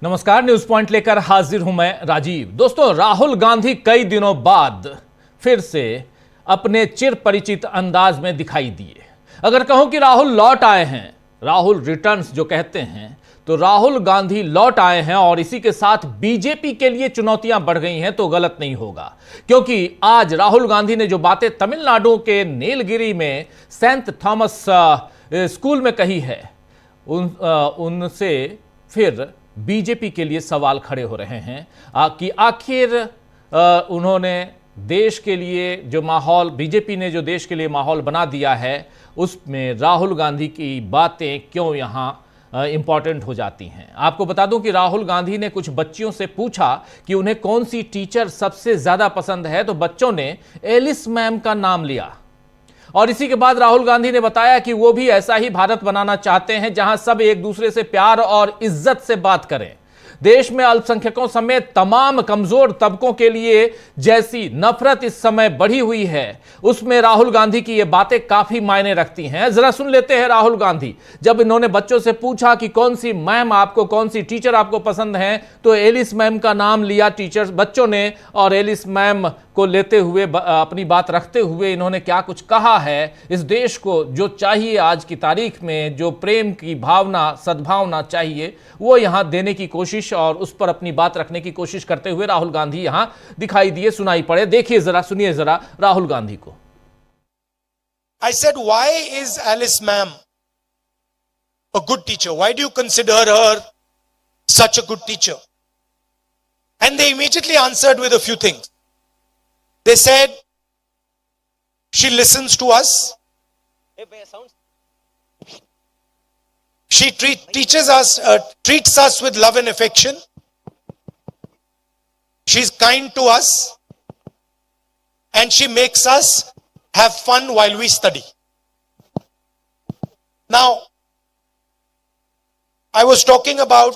नमस्कार, news point लेकर हाजिर हूं मैं राजीव। दोस्तों, राहुल गांधी कई दिनों बाद फिर से अपने चिर परिचित अंदाज में दिखाई दिए। अगर कहूं कि राहुल लौट आए हैं, राहुल रिटर्न्स जो कहते हैं, तो राहुल गांधी लौट आए हैं और इसी के साथ बीजेपी के लिए चुनौतियां बढ़ गई हैं तो गलत नहीं होगा, क्योंकि आज राहुल गांधी ने जो बातें तमिलनाडु के नीलगिरी में सेंट थॉमस स्कूल में कही है, उनसे फिर बीजेपी के लिए सवाल खड़े हो रहे हैं कि आखिर उन्होंने देश के लिए जो माहौल, बीजेपी ने जो देश के लिए माहौल बना दिया है, उसमें राहुल गांधी की बातें क्यों यहां इंपॉर्टेंट हो जाती हैं। आपको बता दूं कि राहुल गांधी ने कुछ बच्चियों से पूछा कि उन्हें कौन सी टीचर सबसे ज्यादा पसंद है, तो बच्चों ने एलिस मैम का नाम लिया। और इसी के बाद राहुल गांधी ने बताया कि वो भी ऐसा ही भारत बनाना चाहते हैं जहां सब एक दूसरे से प्यार और इज्जत से बात करें। देश में अल्पसंख्यकों समेत तमाम कमजोर तबकों के लिए जैसी नफरत इस समय बढ़ी हुई है, उसमें राहुल गांधी की ये बातें काफी मायने रखती हैं। जरा सुन लेते हैं राहुल गांधी। जब इन्होंने बच्चों से पूछा कि कौन सी मैम आपको, कौन सी टीचर आपको पसंद है, तो एलिस मैम का नाम लिया टीचर बच्चों ने, और एलिस मैम को लेते हुए अपनी बात रखते हुए इन्होंने क्या कुछ कहा है। इस देश को जो चाहिए आज की तारीख में, जो प्रेम की भावना, सद्भावना चाहिए, वो यहां देने की कोशिश और उस पर अपनी बात रखने की कोशिश करते हुए राहुल गांधी यहां दिखाई दिए, सुनाई पड़े। देखिए जरा, सुनिए जरा राहुल गांधी को। I said, why is Alice ma'am a good teacher? Why do you consider her such a good teacher? And they immediately answered with a few things. They said, she listens to us. She treats us with love and affection. She's kind to us. And she makes us have fun while we study. Now, I was talking about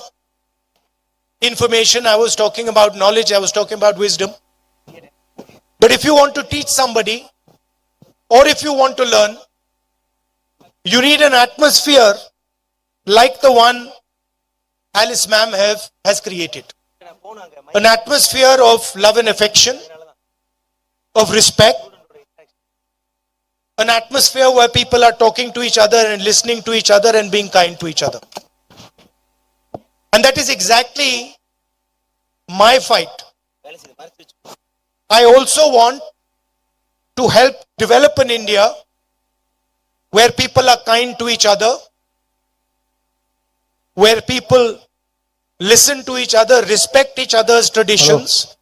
information, I was talking about knowledge, I was talking about wisdom. But if you want to teach somebody, or if you want to learn, you need an atmosphere like the one Alice ma'am has created. An atmosphere of love and affection, of respect, an atmosphere where people are talking to each other and listening to each other and being kind to each other. And that is exactly my fight. I also want to help develop an India where people are kind to each other, where people listen to each other, respect each other's traditions,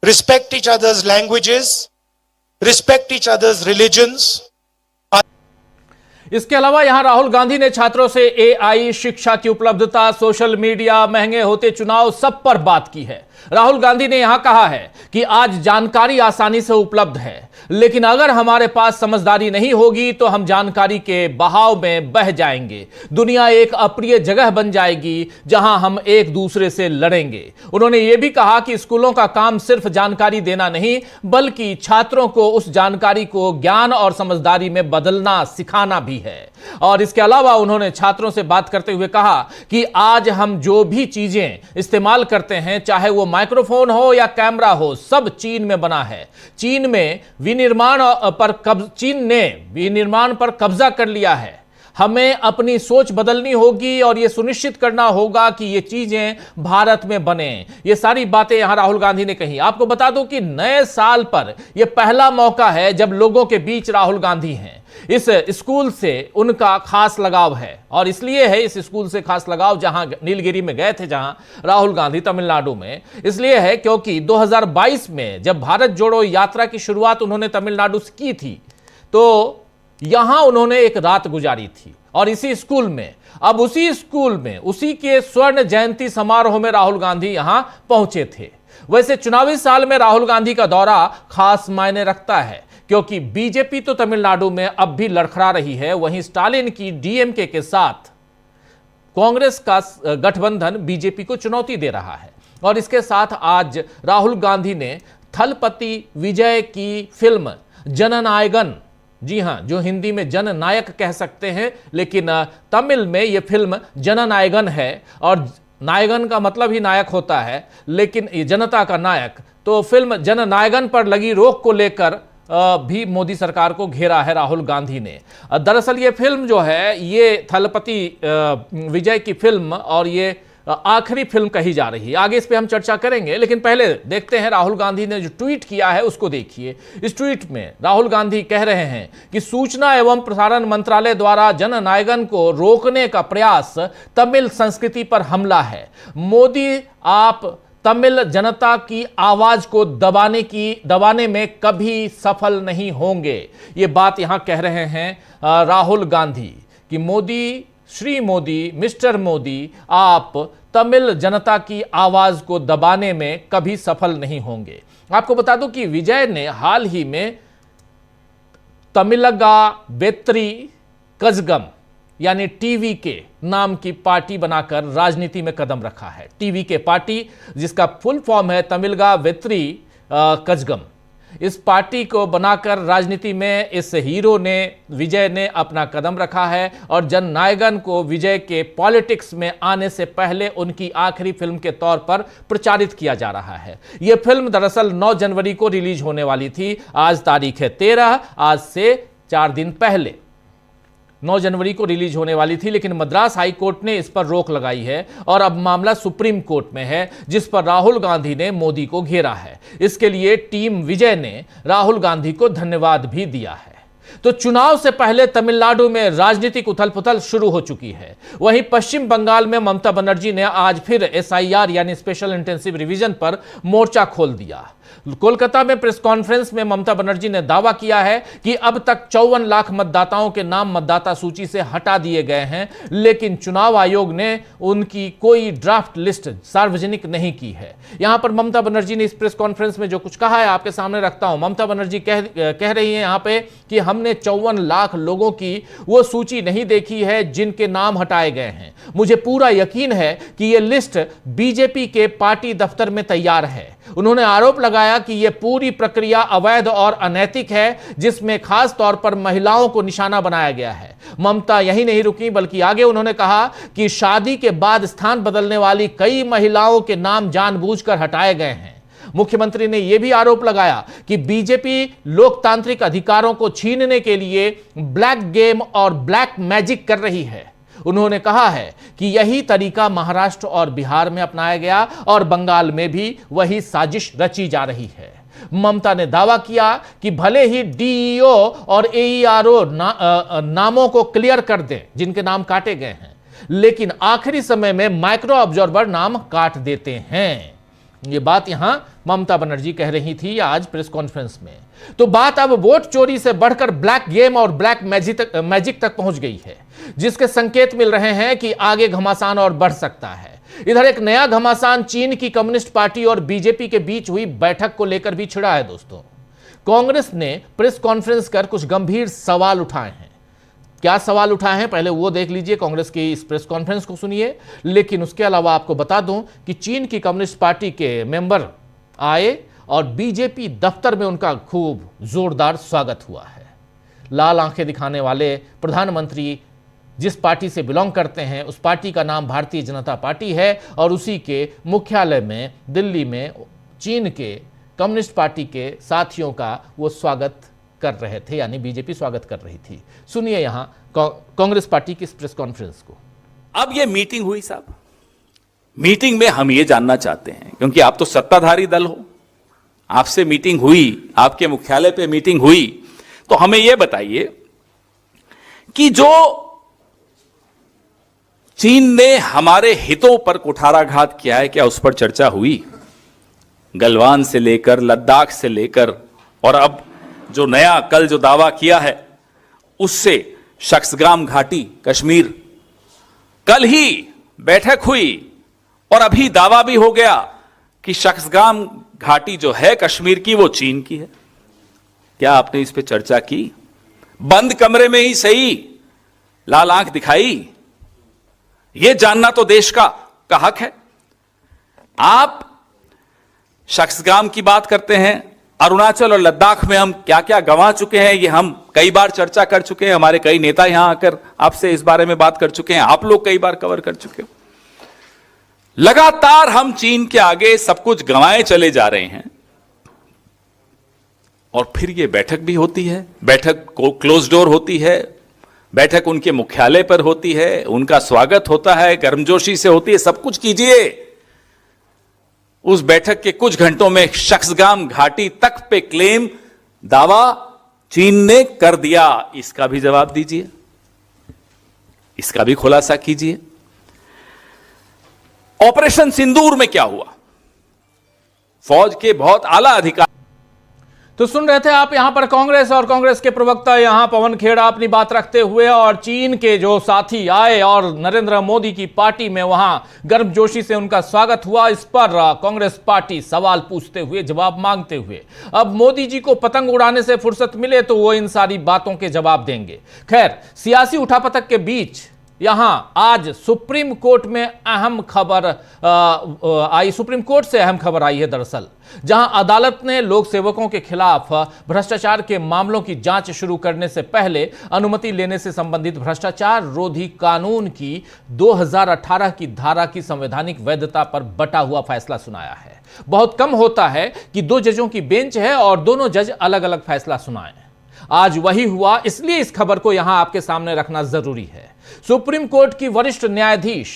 respect each other's languages, respect each other's religions. इसके अलावा यहां राहुल गांधी ने छात्रों से AI, शिक्षा की उपलब्धता, social media, महंगे होते चुनाव, सब पर बात की है। राहुल गांधी ने यहां कहा है कि आज जानकारी आसानी से उपलब्ध है, लेकिन अगर हमारे पास समझदारी नहीं होगी तो हम जानकारी के बहाव में बह जाएंगे। दुनिया एक अप्रिय जगह बन जाएगी जहां हम एक दूसरे से लड़ेंगे। उन्होंने यह भी कहा कि स्कूलों का काम सिर्फ जानकारी देना नहीं, बल्कि छात्रों को उस जानकारी को ज्ञान और समझदारी में बदलना सिखाना भी है। और इसके अलावा उन्होंने छात्रों से बात करते हुए कहा कि आज हम जो भी चीजें इस्तेमाल करते हैं, चाहे वो माइक्रोफोन हो या कैमरा हो, सब चीन में बना है। चीन ने विनिर्माण पर कब्जा कर लिया है। हमें अपनी सोच बदलनी होगी और यह सुनिश्चित करना होगा कि ये चीजें भारत में बने। ये सारी बातें यहां राहुल गांधी ने कही। आपको बता दूं कि नए साल पर यह पहला मौका है जब लोगों के बीच राहुल गांधी हैं। इस स्कूल से उनका खास लगाव है, और इसलिए है इस स्कूल से खास लगाव, जहां नीलगिरी में गए थे, जहां राहुल गांधी तमिलनाडु में, इसलिए है क्योंकि 2022 में जब भारत जोड़ो यात्रा की शुरुआत उन्होंने तमिलनाडु से की थी, तो यहां उन्होंने एक रात गुजारी थी। और इसी स्कूल में, अब उसी स्कूल में, उसी के स्वर्ण जयंती समारोह में राहुल गांधी यहां पहुंचे थे। वैसे चुनावी साल में राहुल गांधी का दौरा खास मायने रखता है, क्योंकि बीजेपी तो तमिलनाडु में अब भी लड़खड़ा रही है, वहीं स्टालिन की डीएमके के साथ कांग्रेस का गठबंधन बीजेपी को चुनौती दे रहा है। और इसके साथ आज राहुल गांधी ने थलपति विजय की फिल्म जननायगन, जी हां, जो हिंदी में जननायक कह सकते हैं, लेकिन तमिल में यह फिल्म जननायगन है, और नायगन का मतलब ही नायक होता है, लेकिन ये जनता का नायक, तो फिल्म जननायगन पर लगी रोक को लेकर भी मोदी सरकार को घेरा है राहुल गांधी ने। दरअसल ये फिल्म जो है ये थलपति विजय की फिल्म और ये आखिरी फिल्म कही जा रही है। आगे इस पे हम चर्चा करेंगे, लेकिन पहले देखते हैं राहुल गांधी ने जो ट्वीट किया है उसको देखिए। इस ट्वीट में राहुल गांधी कह रहे हैं कि सूचना एवं प्रसारण मंत्रालय द्वारा जननायगन को रोकने का प्रयास तमिल संस्कृति पर हमला है। मोदी, आप तमिल जनता की आवाज को दबाने में कभी सफल नहीं होंगे। ये बात यहां कह रहे हैं राहुल गांधी कि मोदी, श्री मोदी, मिस्टर मोदी, आप तमिल जनता की आवाज को दबाने में कभी सफल नहीं होंगे। आपको बता दूं कि विजय ने हाल ही में तमिलगा वेत्री कजगम यानी टीवी के नाम की पार्टी बनाकर राजनीति में कदम रखा है। टीवी के पार्टी, जिसका फुल फॉर्म है तमिलगा वेत्री कजगम, इस पार्टी को बनाकर राजनीति में इस हीरो ने, विजय ने अपना कदम रखा है और जननायगन को विजय के पॉलिटिक्स में आने से पहले उनकी आखिरी फिल्म के तौर पर प्रचारित किया जा रहा है। यह फिल्म दरअसल 9 जनवरी को रिलीज होने वाली थी। आज तारीख है 13, आज से 4 दिन पहले 9 जनवरी को रिलीज होने वाली थी, लेकिन मद्रास हाई कोर्ट ने इस पर रोक लगाई है और अब मामला सुप्रीम कोर्ट में है, जिस पर राहुल गांधी ने मोदी को घेरा है। इसके लिए टीम विजय ने राहुल गांधी को धन्यवाद भी दिया है। तो चुनाव से पहले तमिलनाडु में राजनीतिक उथल-पुथल शुरू हो चुकी है। वहीं पश्चिम बंगाल में ममता बनर्जी ने आज फिर SIR यानी स्पेशल इंटेंसिव रिवीजन पर मोर्चा खोल दिया। कोलकाता में प्रेस कॉन्फ्रेंस में ममता बनर्जी ने दावा किया है कि अब तक 54 लाख मतदाताओं के नाम मतदाता सूची से हटा दिए गए हैं, लेकिन चुनाव आयोग ने उनकी कोई ड्राफ्ट लिस्ट सार्वजनिक नहीं की है। यहां पर ममता बनर्जी ने इस प्रेस कॉन्फ्रेंस में जो कुछ कहा है आपके सामने रखता हूं। ममता बनर्जी कह रही है यहां पे कि हमने 54 लाख लोगों की वो सूची नहीं देखी है जिनके नाम हटाए गए हैं। मुझे पूरा यकीन है कि यह लिस्ट बीजेपी के पार्टी दफ्तर में तैयार है। उन्होंने आरोप लगाया कि यह पूरी प्रक्रिया अवैध और अनैतिक है, जिसमें खास तौर पर महिलाओं को निशाना बनाया गया है। ममता यही नहीं रुकी, बल्कि आगे उन्होंने कहा कि शादी के बाद स्थान बदलने वाली कई महिलाओं के नाम जानबूझकर हटाए गए हैं। मुख्यमंत्री ने यह भी आरोप लगाया कि बीजेपी लोकतांत्रिक अधिकारों को छीनने के लिए ब्लैक गेम और ब्लैक मैजिक कर रही है। उन्होंने कहा है कि यही तरीका महाराष्ट्र और बिहार में अपनाया गया और बंगाल में भी वही साजिश रची जा रही है। ममता ने दावा किया कि भले ही DEO और AERO नामों को क्लियर कर दें जिनके नाम काटे गए हैं, लेकिन आखिरी समय में माइक्रो ऑब्जर्वर नाम काट देते हैं। ये बात यहां ममता बनर्जी कह रही थी आज प्रेस कॉन्फ्रेंस में। तो बात अब वोट चोरी से बढ़कर ब्लैक गेम और ब्लैक मैजिक तक पहुंच गई है, जिसके संकेत मिल रहे हैं कि आगे घमासान और बढ़ सकता है। इधर एक नया घमासान चीन की कम्युनिस्ट पार्टी और बीजेपी के बीच हुई बैठक को लेकर भी छिड़ा है। दोस्तों, कांग्रेस ने प्रेस कॉन्फ्रेंस कर कुछ गंभीर सवाल उठाए हैं। क्या सवाल उठाए हैं पहले वो देख लीजिए, कांग्रेस की इस प्रेस कॉन्फ्रेंस को सुनिए। लेकिन उसके अलावा आपको बता दूं कि चीन की कम्युनिस्ट पार्टी के मेंबर आए और बीजेपी दफ्तर में उनका खूब जोरदार स्वागत हुआ है। लाल आंखें दिखाने वाले प्रधानमंत्री जिस पार्टी से बिलोंग करते हैं, उस पार्टी का नाम भारतीय जनता पार्टी है और उसी के मुख्यालय में दिल्ली में चीन के कम्युनिस्ट पार्टी के साथियों का वो स्वागत कर रहे थे, यानी बीजेपी स्वागत कर रही थी। सुनिए यहां कांग्रेस पार्टी की इस प्रेस कॉन्फ्रेंस को। अब ये मीटिंग हुई साहब, मीटिंग में हम ये जानना चाहते हैं, क्योंकि आप तो सत्ताधारी दल हो, आपसे मीटिंग हुई, आपके मुख्यालय पे मीटिंग हुई, तो हमें यह बताइए कि जो चीन ने हमारे हितों पर कुठाराघात किया है, क्या उस पर चर्चा हुई? गलवान से लेकर लद्दाख से लेकर और अब जो नया कल जो दावा किया है उससे शख्सगाम घाटी कश्मीर, कल ही बैठक हुई और अभी दावा भी हो गया कि शख्सगाम घाटी जो है कश्मीर की वो चीन की है। क्या आपने इस पे चर्चा की? बंद कमरे में ही सही, लाल आंख दिखाई, ये जानना तो देश का हक है। आप शख्सगाम की बात करते हैं, अरुणाचल और लद्दाख में हम क्या क्या गंवा चुके हैं ये हम कई बार चर्चा कर चुके हैं, हमारे कई नेता यहां आकर आपसे इस बारे में बात कर चुके हैं, आप लोग कई बार कवर कर चुके हो। लगातार हम चीन के आगे सब कुछ गंवाए चले जा रहे हैं और फिर ये बैठक भी होती है, बैठक को क्लोज डोर होती है, बैठक उनके मुख्यालय पर होती है, उनका स्वागत होता है, गर्मजोशी से होती है, सब कुछ कीजिए। उस बैठक के कुछ घंटों में शख्सगाम घाटी तक पे क्लेम दावा चीन ने कर दिया, इसका भी जवाब दीजिए, इसका भी खुलासा कीजिए। ऑपरेशन सिंदूर में क्या हुआ? फौज के बहुत आला अधिकारी। तो सुन रहे थे आप यहां पर कांग्रेस और कांग्रेस के प्रवक्ता यहां पवन खेड़ा अपनी बात रखते हुए, और चीन के जो साथी आए और नरेंद्र मोदी की पार्टी में वहां गर्मजोशी से उनका स्वागत हुआ। इस पर कांग्रेस पार्टी सवाल पूछते हुए, जवाब मांगते हुए, अब मोदी जी को पतंग उड़ाने से फुर्सत मिले तो वो इन सारी बातों के जवाब देंगे। खैर, सियासी उठापटक के बीच यहां आज सुप्रीम कोर्ट में अहम खबर आई, सुप्रीम कोर्ट से अहम खबर आई है दरअसल, जहां अदालत ने लोक सेवकों के खिलाफ भ्रष्टाचार के मामलों की जांच शुरू करने से पहले अनुमति लेने से संबंधित भ्रष्टाचार रोधी कानून की 2018 की धारा की संवैधानिक वैधता पर बटा हुआ फैसला सुनाया है। बहुत कम होता है कि दो जजों की बेंच है और दोनों जज अलग अलग फैसला सुनाएं। आज वही हुआ, इसलिए इस खबर को यहां आपके सामने रखना जरूरी है। सुप्रीम कोर्ट की वरिष्ठ न्यायाधीश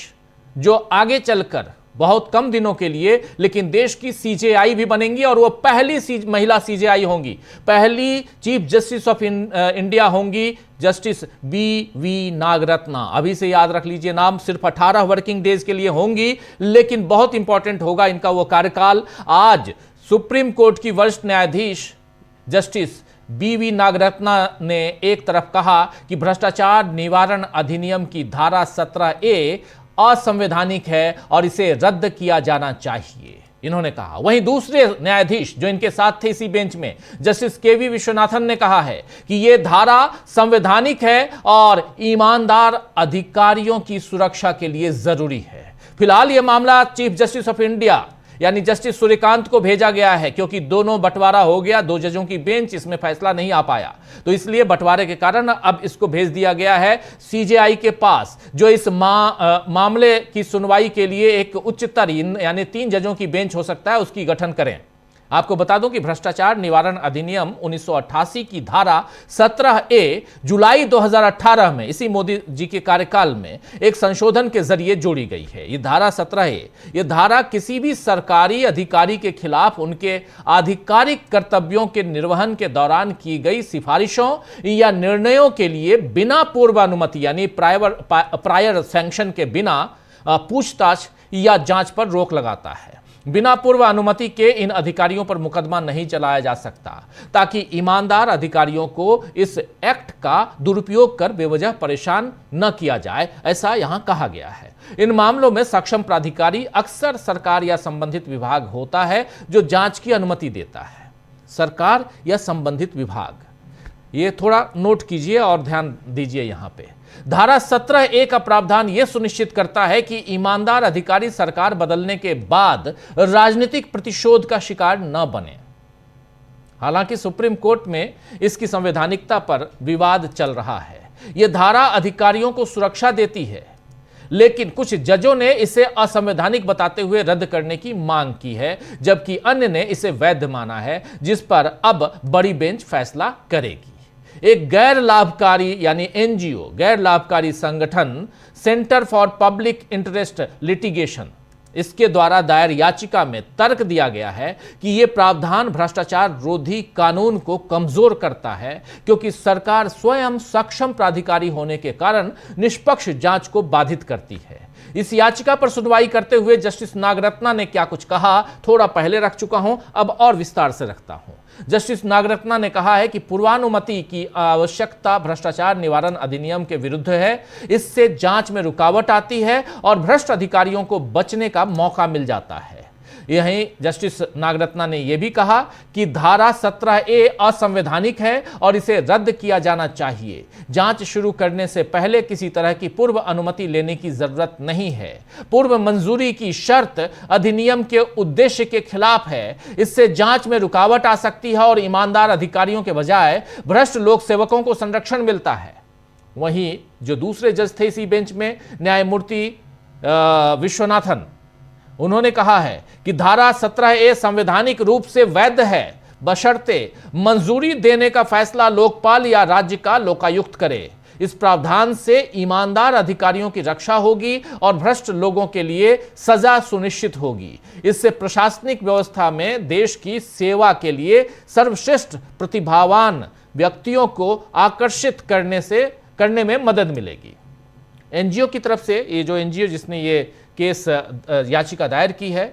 जो आगे चलकर बहुत कम दिनों के लिए लेकिन देश की सीजेआई भी बनेंगी, और वो पहली महिला सीजेआई होंगी, पहली चीफ जस्टिस ऑफ इंडिया होंगी जस्टिस बी नागरत्ना। अभी से याद रख लीजिए नाम, सिर्फ 18 वर्किंग डेज के लिए होंगी, लेकिन बहुत इंपॉर्टेंट होगा इनका वो कार्यकाल। आज सुप्रीम कोर्ट की वरिष्ठ न्यायाधीश जस्टिस बी नागरत्ना ने एक तरफ कहा कि भ्रष्टाचार निवारण अधिनियम की धारा 17A असंवैधानिक है और इसे रद्द किया जाना चाहिए, इन्होंने कहा। वहीं दूसरे न्यायाधीश जो इनके साथ थे इसी बेंच में, जस्टिस केवी विश्वनाथन ने कहा है कि यह धारा संवैधानिक है और ईमानदार अधिकारियों की सुरक्षा के लिए जरूरी है। फिलहाल यह मामला चीफ जस्टिस ऑफ इंडिया यानी जस्टिस सूर्यकांत को भेजा गया है, क्योंकि दोनों बंटवारा हो गया, दो जजों की बेंच, इसमें फैसला नहीं आ पाया, तो इसलिए बंटवारे के कारण अब इसको भेज दिया गया है सीजेआई के पास, जो इस मामले की सुनवाई के लिए एक उच्चतर यानी 3 जजों की बेंच हो सकता है, उसकी गठन करें। आपको बता दूं कि भ्रष्टाचार निवारण अधिनियम 1988 की धारा 17A जुलाई 2018 में इसी मोदी जी के कार्यकाल में एक संशोधन के जरिए जोड़ी गई है। ये धारा 17A, ये धारा किसी भी सरकारी अधिकारी के खिलाफ उनके आधिकारिक कर्तव्यों के निर्वहन के दौरान की गई सिफारिशों या निर्णयों के लिए बिना पूर्व अनुमति यानी प्रायर सैंक्शन के बिना पूछताछ या जांच पर रोक लगाता है। बिना पूर्व अनुमति के इन अधिकारियों पर मुकदमा नहीं चलाया जा सकता, ताकि ईमानदार अधिकारियों को इस एक्ट का दुरुपयोग कर बेवजह परेशान न किया जाए, ऐसा यहां कहा गया है। इन मामलों में सक्षम प्राधिकारी अक्सर सरकार या संबंधित विभाग होता है जो जांच की अनुमति देता है। सरकार या संबंधित विभाग, ये थोड़ा नोट कीजिए और ध्यान दीजिए यहां पे। धारा 17A का प्रावधान यह सुनिश्चित करता है कि ईमानदार अधिकारी सरकार बदलने के बाद राजनीतिक प्रतिशोध का शिकार न बने। हालांकि सुप्रीम कोर्ट में इसकी संवैधानिकता पर विवाद चल रहा है। यह धारा अधिकारियों को सुरक्षा देती है, लेकिन कुछ जजों ने इसे असंवैधानिक बताते हुए रद्द करने की मांग की है, जबकि अन्य ने इसे वैध माना है, जिस पर अब बड़ी बेंच फैसला करेगी। एक गैर लाभकारी यानी एनजीओ, गैर लाभकारी संगठन centre for public interest litigation, इसके द्वारा दायर याचिका में तर्क दिया गया है कि यह प्रावधान भ्रष्टाचार रोधी कानून को कमजोर करता है, क्योंकि सरकार स्वयं सक्षम प्राधिकारी होने के कारण निष्पक्ष जांच को बाधित करती है। इस याचिका पर सुनवाई करते हुए जस्टिस नागरत्ना ने क्या कुछ कहा, थोड़ा पहले रख चुका हूं, अब और विस्तार से रखता हूं। जस्टिस नागरत्ना ने कहा है कि पूर्वानुमति की आवश्यकता भ्रष्टाचार निवारण अधिनियम के विरुद्ध है। इससे जांच में रुकावट आती है और भ्रष्ट अधिकारियों को बचने का मौका मिल जाता है। यहीं जस्टिस नागरत्ना ने यह भी कहा कि धारा 17A असंवैधानिक है और इसे रद्द किया जाना चाहिए। जांच शुरू करने से पहले किसी तरह की पूर्व अनुमति लेने की जरूरत नहीं है। पूर्व मंजूरी की शर्त अधिनियम के उद्देश्य के खिलाफ है। इससे जांच में रुकावट आ सकती है और ईमानदार अधिकारियों के बजाय भ्रष्ट लोक सेवकों को संरक्षण मिलता है। वहीं जो दूसरे जज थे इसी बेंच में, न्यायमूर्ति विश्वनाथन, उन्होंने कहा है कि धारा 17A संवैधानिक रूप से वैध है, बशर्ते मंजूरी देने का फैसला लोकपाल या राज्य का लोकायुक्त करे। इस प्रावधान से ईमानदार अधिकारियों की रक्षा होगी और भ्रष्ट लोगों के लिए सजा सुनिश्चित होगी। इससे प्रशासनिक व्यवस्था में देश की सेवा के लिए सर्वश्रेष्ठ प्रतिभावान व्यक्तियों को आकर्षित करने में मदद मिलेगी। एनजीओ की तरफ से, ये जो एनजीओ जिसने ये केस याचिका दायर की है,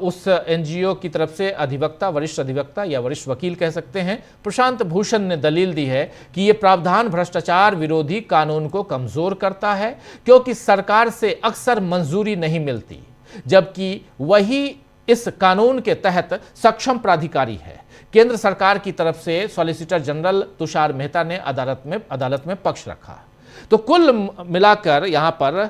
उस एनजीओ की तरफ से अधिवक्ता, वरिष्ठ अधिवक्ता या वरिष्ठ वकील कह सकते हैं, प्रशांत भूषण ने दलील दी है कि यह प्रावधान भ्रष्टाचार विरोधी कानून को कमजोर करता है, क्योंकि सरकार से अक्सर मंजूरी नहीं मिलती, जबकि वही इस कानून के तहत सक्षम प्राधिकारी है। केंद्र सरकार की तरफ से सॉलिसिटर जनरल तुषार मेहता ने अदालत में पक्ष रखा। तो कुल मिलाकर यहां पर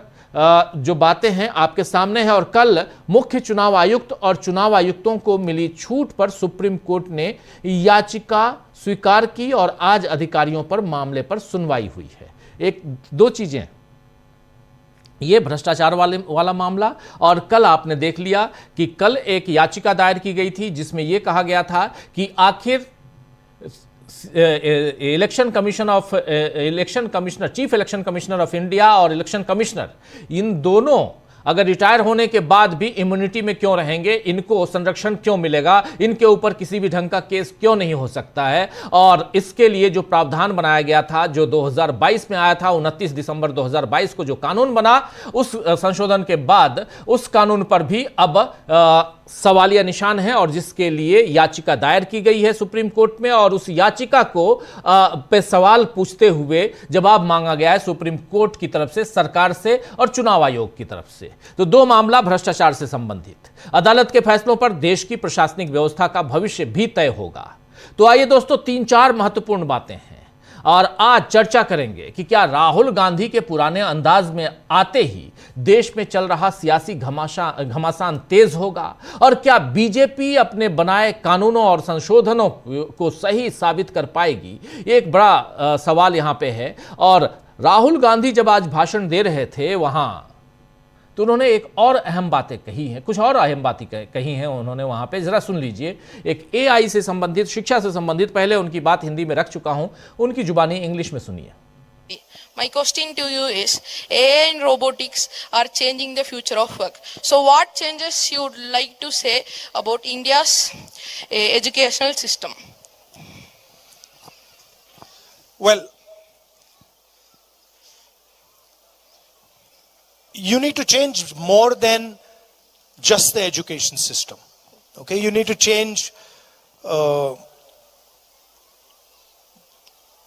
जो बातें हैं आपके सामने हैं। और कल मुख्य चुनाव आयुक्त और चुनाव आयुक्तों को मिली छूट पर सुप्रीम कोर्ट ने याचिका स्वीकार की और आज अधिकारियों पर मामले पर सुनवाई हुई है। दो चीजें, ये भ्रष्टाचार वाला मामला, और कल आपने देख लिया कि कल एक याचिका दायर की गई थी जिसमें यह कहा गया था कि आखिर election commissioner, chief election commissioner of India और इलेक्शन कमिश्नर, इन दोनों अगर रिटायर होने के बाद भी इम्यूनिटी में क्यों रहेंगे, इनको संरक्षण क्यों मिलेगा, इनके ऊपर किसी भी ढंग का केस क्यों नहीं हो सकता है। और इसके लिए जो प्रावधान बनाया गया था, जो 2022 में आया था, 29 दिसंबर 2022 को जो कानून बना, उस संशोधन के बाद उस कानून पर भी अब सवालिया निशान है, और जिसके लिए याचिका दायर की गई है सुप्रीम कोर्ट में, और उस याचिका को पे सवाल पूछते हुए जवाब मांगा गया है सुप्रीम कोर्ट की तरफ से, सरकार से और चुनाव आयोग की तरफ से। तो दो मामला भ्रष्टाचार से संबंधित। अदालत के फैसलों पर देश की प्रशासनिक व्यवस्था का भविष्य भी तय होगा। तो आइए दोस्तों, 3-4 महत्वपूर्ण बातें हैं और आज चर्चा करेंगे कि क्या राहुल गांधी के पुराने अंदाज में आते ही देश में चल रहा सियासी घमासान तेज होगा, और क्या बीजेपी अपने बनाए कानूनों और संशोधनों को सही साबित कर पाएगी, एक बड़ा सवाल यहां पे है। और राहुल गांधी जब आज भाषण दे रहे थे वहां, तो उन्होंने एक और अहम बातें कही हैं, कुछ और अहम बातें कही हैं उन्होंने वहां पे, जरा सुन लीजिए। एक एआई से संबंधित, शिक्षा से संबंधित, पहले उनकी बात हिंदी में रख चुका हूं, उनकी जुबानी इंग्लिश में सुनिए। My question to you is, AI and robotics are changing the future of work. So what changes you would like to say about India's educational system? Well, you need to change more than just the education system. Okay, you need to change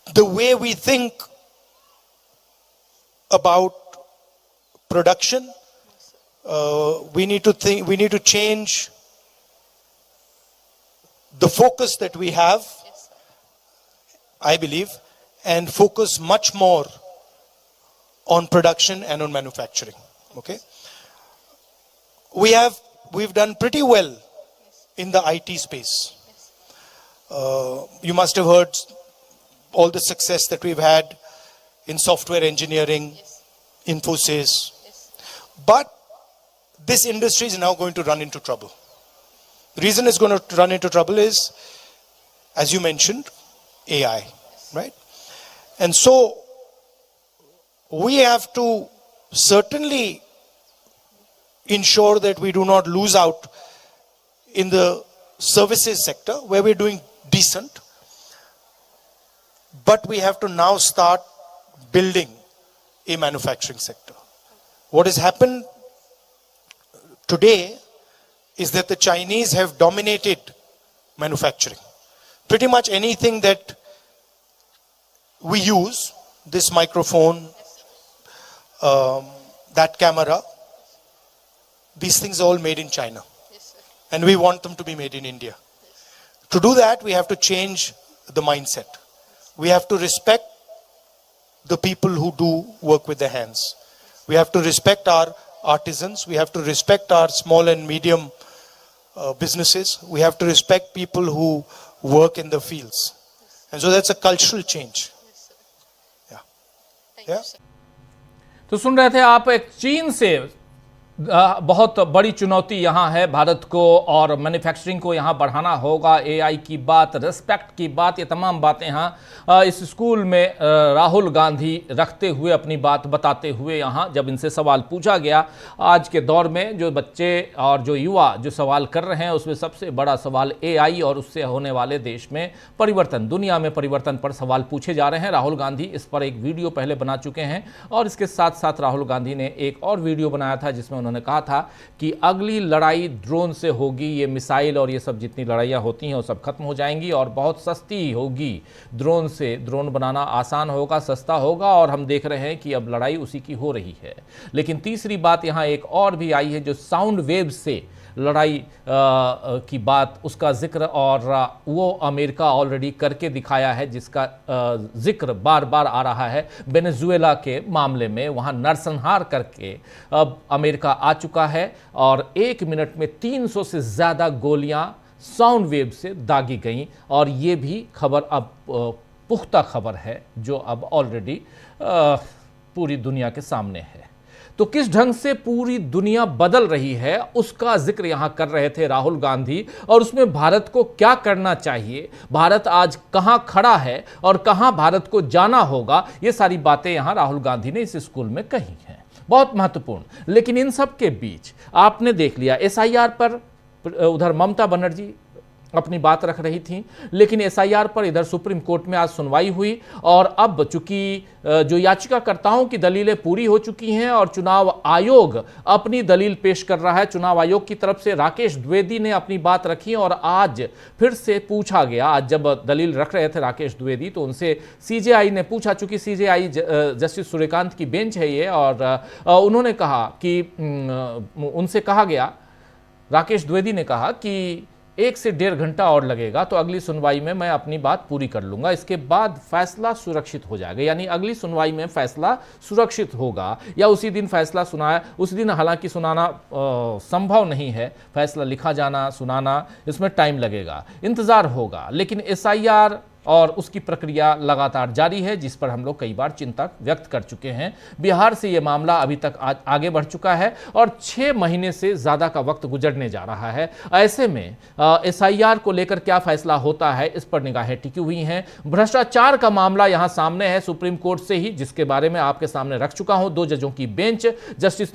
the way we think about production. We need to change the focus that we have, I believe, and focus much more on production and on manufacturing. Okay, we've done pretty well in the IT space. You must have heard all the success that we've had in software engineering, Infosys. But this industry is now going to run into trouble. The reason it's going to run into trouble is, as you mentioned, AI, right? And so we have to certainly ensure that we do not lose out in the services sector where we're doing decent, but we have to now start building a manufacturing sector. What has happened today is that the Chinese have dominated manufacturing. Pretty much anything that we use, this microphone, that camera, these things are all made in China. And we want them to be made in India. To do that, we have to change the mindset. We have to respect the people who do work with their hands. We have to respect our artisans. We have to respect our small and medium businesses. We have to respect people who work in the fields. And so that's a cultural change. Yeah. Thank you, sir. तो सुन रहे थे आप एक चीन से बहुत बड़ी चुनौती यहाँ है भारत को, और मैन्युफैक्चरिंग को यहाँ बढ़ाना होगा। एआई की बात, रिस्पेक्ट की बात, ये तमाम बातें यहाँ इस स्कूल में राहुल गांधी रखते हुए, अपनी बात बताते हुए, यहाँ जब इनसे सवाल पूछा गया, आज के दौर में जो बच्चे और जो युवा जो सवाल कर रहे हैं, उसमें सबसे बड़ा सवाल एआई और उससे होने वाले देश में परिवर्तन, दुनिया में परिवर्तन पर सवाल पूछे जा रहे हैं। राहुल गांधी इस पर एक वीडियो पहले बना चुके हैं, और इसके साथ साथ राहुल गांधी ने एक और वीडियो बनाया था जिसमें उन्होंने कहा था कि अगली लड़ाई ड्रोन से होगी, ये मिसाइल और ये सब जितनी लड़ाइयाँ होती हैं वो सब खत्म हो जाएंगी और बहुत सस्ती होगी। ड्रोन से ड्रोन बनाना आसान होगा, सस्ता होगा, और हम देख रहे हैं कि अब लड़ाई उसी की हो रही है। लेकिन तीसरी बात यहाँ एक और भी आई है, जो साउंड वेव से लड़ाई की बात, उसका जिक्र, और वो अमेरिका ऑलरेडी करके दिखाया है, जिसका जिक्र बार बार आ रहा है। वेनेजुएला के मामले में वहाँ नरसंहार करके अब अमेरिका आ चुका है, और 1 मिनट में 300 से ज़्यादा गोलियां साउंड वेव से दागी गईं, और ये भी खबर अब पुख्ता खबर है जो अब ऑलरेडी पूरी दुनिया के सामने है। तो किस ढंग से पूरी दुनिया बदल रही है उसका जिक्र यहां कर रहे थे राहुल गांधी, और उसमें भारत को क्या करना चाहिए, भारत आज कहां खड़ा है और कहां भारत को जाना होगा, ये सारी बातें यहां राहुल गांधी ने इस स्कूल में कही हैं, बहुत महत्वपूर्ण। लेकिन इन सब के बीच आपने देख लिया एसआईआर पर उधर ममता बनर्जी अपनी बात रख रही थी, लेकिन एसआईआर पर इधर सुप्रीम कोर्ट में आज सुनवाई हुई, और अब चूंकि जो याचिकाकर्ताओं की दलीलें पूरी हो चुकी हैं और चुनाव आयोग अपनी दलील पेश कर रहा है, चुनाव आयोग की तरफ से राकेश द्विवेदी ने अपनी बात रखी, और आज फिर से पूछा गया, आज जब दलील रख रहे थे राकेश द्विवेदी तो उनसे सीजेआई ने पूछा, चूंकि सीजेआई जस्टिस सूर्यकांत की बेंच है ये, और उन्होंने कहा कि उनसे कहा गया, राकेश द्विवेदी ने कहा कि 1 से 1.5 घंटा और लगेगा, तो अगली सुनवाई में मैं अपनी बात पूरी कर लूंगा, इसके बाद फैसला सुरक्षित हो जाएगा। यानी अगली सुनवाई में फैसला सुरक्षित होगा, या उसी दिन फैसला सुनाया, उस दिन हालांकि सुनाना संभव नहीं है, फैसला लिखा जाना, सुनाना, इसमें टाइम लगेगा, इंतजार होगा। लेकिन एसआईआर और उसकी प्रक्रिया लगातार जारी है, जिस पर हम लोग कई बार चिंता व्यक्त कर चुके हैं। बिहार से ये मामला अभी तक आगे बढ़ चुका है, और 6 महीने से ज़्यादा का वक्त गुजरने जा रहा है। ऐसे में एसआईआर को लेकर क्या फैसला होता है, इस पर निगाहें टिकी हुई हैं। भ्रष्टाचार का मामला यहाँ सामने है सुप्रीम कोर्ट से ही, जिसके बारे में आपके सामने रख चुका हूँ। 2 जजों की बेंच, जस्टिस